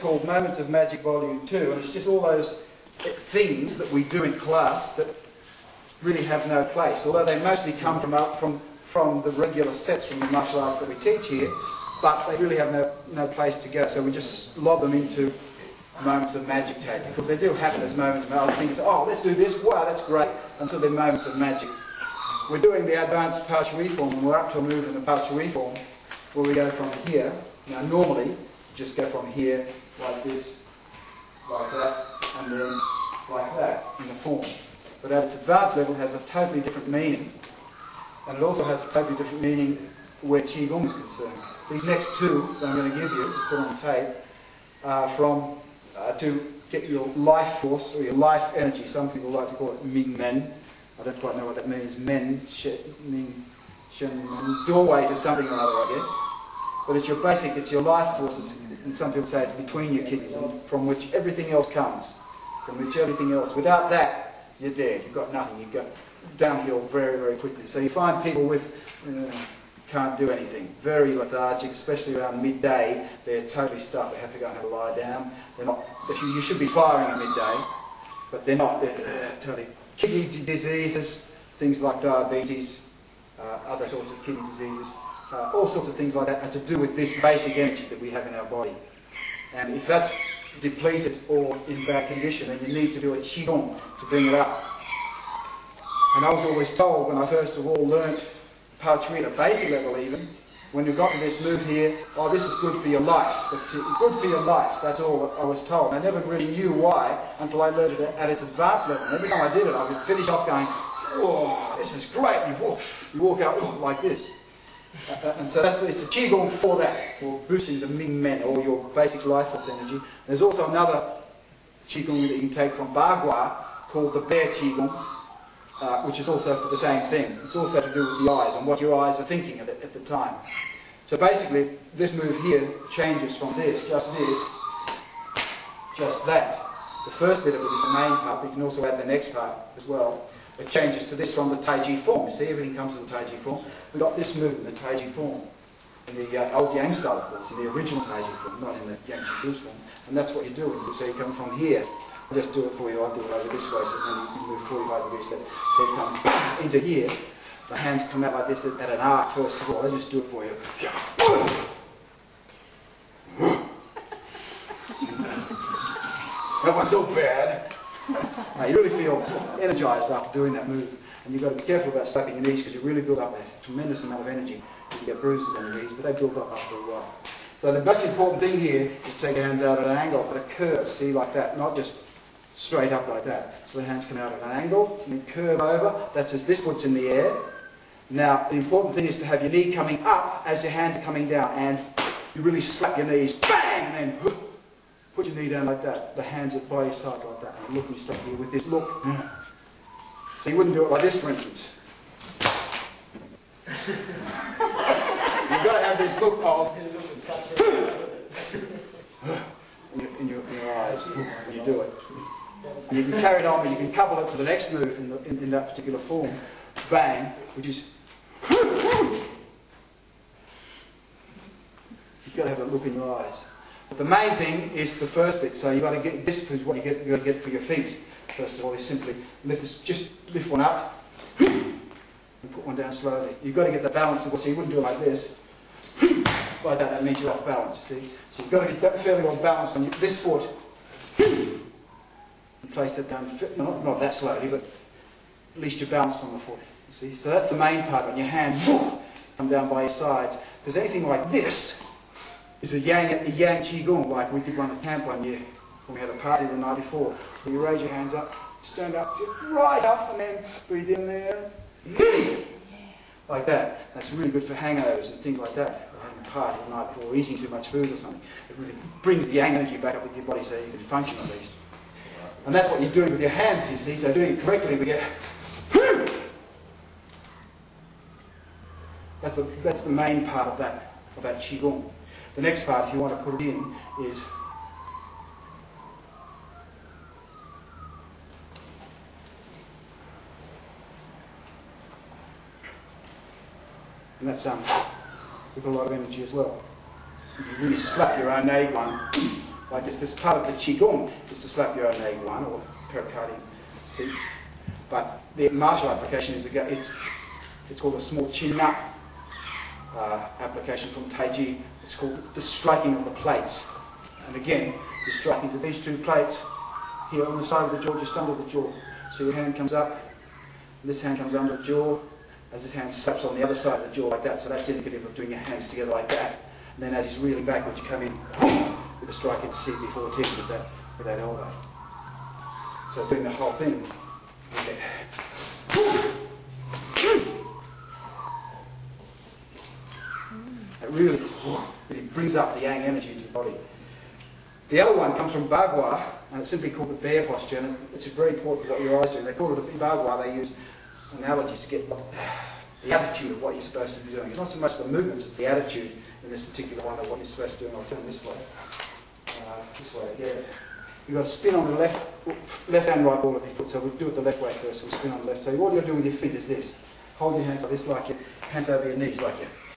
called Moments of Magic Volume 2, and it's just all those things that we do in class that really have no place, although they mostly come from the regular sets from the martial arts that we teach here, but they really have no place to go, so we just lob them into moments of magic tag, because they do happen as moments of magic. I think, oh, let's do this, wow, that's great, until they're moments of magic. We're doing the advanced Parcherie form, and we're up to a move in the Parcherie form, where we go from here. Now normally, you just go from here, like this, like that, and then like that, in the form. But at its advanced level, it has a totally different meaning. And it also has a totally different meaning where Qigong is concerned. These next two that I'm going to give you, put on tape, are to get your life force, or your life energy. Some people like to call it Ming Men. I don't quite know what that means. Men, Ming, Shen, doorway to something or other, I guess. But it's your basic, it's your life forces, and some people say it's between your kidneys, and from which everything else comes. From which everything else. Without that, you're dead. You've got nothing. You go downhill very, very quickly. So you find people with can't do anything, very lethargic, especially around midday. They're totally stuffed. They have to go and have a lie down. They're not. You should be firing at midday, but they're not. They're totally. Kidney diseases, things like diabetes, other sorts of kidney diseases, all sorts of things like that are to do with this basic energy that we have in our body. And if that's depleted or in bad condition, then you need to do a Qigong to bring it up. And I was always told when I first of all learnt Parcherie at a basic level even, when you got to this move here, oh, this is good for your life. Good for your life, that's all I was told. And I never really knew why until I learned it at its advanced level. And every time I did it, I would finish off going, oh, this is great. And you walk out like this. And so it's a Qigong for that, for boosting the Ming Men, or your basic life force energy. There's also another Qigong that you can take from Bagua called the Bear Qigong, which is also for the same thing. It's also to do with the eyes and what your eyes are thinking at the time. So basically, this move here changes from this, just that. The first bit of it is the main part, but you can also add the next part as well. It changes to this from the Taiji form. You see, everything comes in the Taiji form. We've got this move in the Taiji form, in the old Yang style, of course, in the original Taiji form, not in the Yang Qigong form. And that's what you're doing. So you come from here. I'll just do it for you. I'll do it over this way, so then you can move 45 degrees. So you come into here. The hands come out like this at an arc first of all. I'll just do it for you. That wasn't so bad. Now, you really feel energized after doing that move, and you've got to be careful about slapping your knees because you really build up a tremendous amount of energy. You can get bruises on your knees, but they build up after a while. So the most important thing here is to take your hands out at an angle, but a curve, see, like that, not just straight up like that. So the hands come out at an angle, and then curve over. That's as this foot's in the air. Now, the important thing is to have your knee coming up as your hands are coming down, and you really slap your knees, bang, and then put your knee down like that. The hands at by your sides like that. And look, you stop here with this look. So you wouldn't do it like this, for instance. You've got to have this look of in your eyes when you do it. And you can carry it on, but you can couple it to the next move in that particular form. Bang, which is. You've got to have a look in your eyes. But the main thing is the first bit. So you've got to get this is what you've got to get for your feet. First of all, is simply lift this, just lift one up and put one down slowly. You've got to get the balance of it, so you wouldn't do it like this. Like that, that means you're off balance, you see. So you've got to be fairly well balanced on this foot. And place it down, not that slowly, but at least you're balanced on the foot, you see. So that's the main part, and your hand come down by your sides. Because anything like this is a yang Qigong, like we did one at camp one year when we had a party the night before. Where you raise your hands up, stand up, sit right up, and then breathe in there. Like that. That's really good for hangovers and things like that. Or having a party the night before, or eating too much food or something. It really brings the yang energy back up with your body so you can function at least. And that's what you're doing with your hands, you see. So doing it correctly, we get. That's the main part of that Qigong. The next part, if you want to put it in, is and that's with a lot of energy as well. You really slap your own egg one like this part of the qigong is to slap your own leg one or pericardium seats. But the martial application is it's called a small chin-up application from Montaigue. It's called the striking of the plates. And again, you're striking to these two plates here on the side of the jaw, just under the jaw. So your hand comes up, and this hand comes under the jaw, as this hand slaps on the other side of the jaw like that. So that's indicative of doing your hands together like that. And then as he's reeling backwards, you come in with a strike into CB14 with that elbow. So doing the whole thing, you get it really brings up the yang energy into your body. The other one comes from Bagua, and it's simply called the bear posture, and it's very important what your eyes do. They call it a Bagua. They use analogies to get the attitude of what you're supposed to be doing. It's not so much the movements, it's the attitude in this particular one of what you're supposed to do. And I'll turn this way. This way again. You've got to spin on the left and right ball of your foot, so we'll do it the left way first, so we'll spin on the left. So what you're doing with your feet is this. Hold your hands like this, like your hands over your knees, like you